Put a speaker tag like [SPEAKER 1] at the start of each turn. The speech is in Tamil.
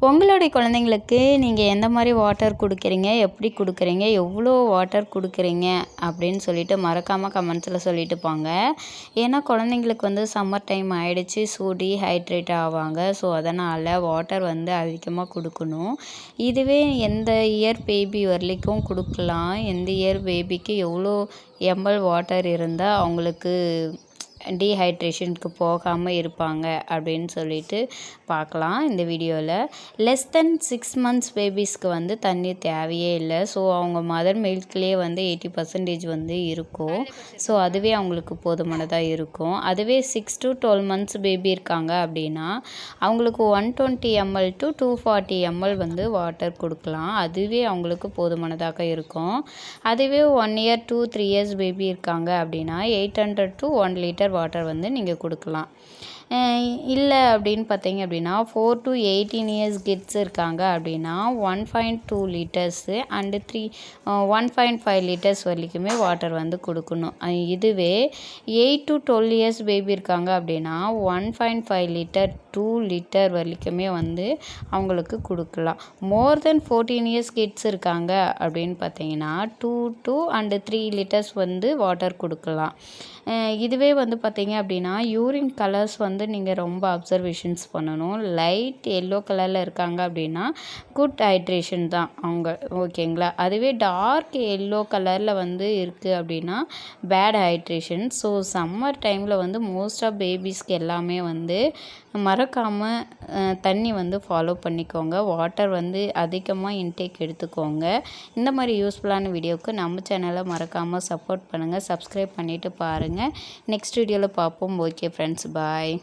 [SPEAKER 1] உங்களுடைய குழந்தைங்களுக்கு நீங்கள் எந்த மாதிரி வாட்டர் கொடுக்குறீங்க, எப்படி கொடுக்குறீங்க, எவ்வளோ வாட்டர் கொடுக்குறீங்க அப்படின்னு சொல்லிட்டு மறக்காமல் கமெண்ட்ஸில் சொல்லிட்டு போங்க. ஏன்னா குழந்தைங்களுக்கு வந்து சம்மர் டைம் ஆகிடுச்சு, ஸோ டீஹைட்ரேட் ஆவாங்க. ஸோ அதனால் வாட்டர் வந்து அதிகமாக கொடுக்கணும். இதுவே எந்த இயர் பேபி வரலைக்கும் கொடுக்கலாம். எந்த இயர் பேபிக்கு எவ்வளோ எம்எல் வாட்டர் இருந்தால் அவங்களுக்கு டீஹைட்ரேஷனுக்கு போகாமல் இருப்பாங்க அப்படின்னு சொல்லிட்டு பார்க்கலாம் இந்த வீடியோவில். லெஸ் தென் 6 months பேபிஸ்க்கு வந்து தண்ணி தேவையே இல்லை. ஸோ அவங்க மதர் மில்க்லேயே வந்து 80% வந்து இருக்கும். ஸோ அதுவே அவங்களுக்கு போதுமானதாக இருக்கும். அதுவே 6 to 12 months பேபி இருக்காங்க அப்படின்னா அவங்களுக்கு 120 ml to 240 ml வந்து வாட்டர் கொடுக்கலாம். அதுவே அவங்களுக்கு போதுமானதாக இருக்கும். அதுவே 1 year 2-3 years பேபி இருக்காங்க அப்படின்னா 800 to 1 liter வாட்டர் வந்து நீங்கள் கொடுக்கலாம். இல்லை அப்படின்னு பார்த்தீங்க அப்படின்னா 4 to 18 years கிட்ஸ் இருக்காங்க அப்படின்னா 1.2 liters அண்டு 1.5 liters வரைக்குமே வாட்டர் வந்து கொடுக்கணும். இதுவே 8 to 12 years பேபி இருக்காங்க அப்படின்னா 1.5 liter 2 liter வரைக்குமே வந்து அவங்களுக்கு கொடுக்கலாம். மோர் தென் 14 years கிட்ஸ் இருக்காங்க அப்படின்னு பார்த்தீங்கன்னா 2 and 3 liters வந்து வாட்டர் கொடுக்கலாம். இதுவே வந்து பார்த்தீங்க அப்படின்னா யூரின் கலர்ஸ் வந்து நீங்கள் ரொம்ப அப்சர்வேஷன்ஸ் பண்ணணும். லைட் எல்லோ கலரில் இருக்காங்க அப்படின்னா குட் ஹைட்ரேஷன் தான் அவங்க, ஓகேங்களா. அதுவே டார்க் எல்லோ கலரில் வந்து இருக்குது அப்படின்னா பேட் ஹைட்ரேஷன். ஸோ சம்மர் டைமில் வந்து மோஸ்ட் ஆஃப் பேபிஸ்க்கு எல்லாமே வந்து மறக்காமல் தண்ணி வந்து ஃபாலோ பண்ணிக்கோங்க. வாட்டர் வந்து அதிகமாக இன்டேக் எடுத்துக்கோங்க. இந்த மாதிரி யூஸ்ஃபுல்லான வீடியோவுக்கு நம்ம சேனலை மறக்காமல் சப்போர்ட் பண்ணுங்கள். சப்ஸ்கிரைப் பண்ணிவிட்டு பாருங்கள். நெக்ஸ்ட் வீடியோவில் பார்ப்போம். ஓகே ஃப்ரெண்ட்ஸ், பாய்.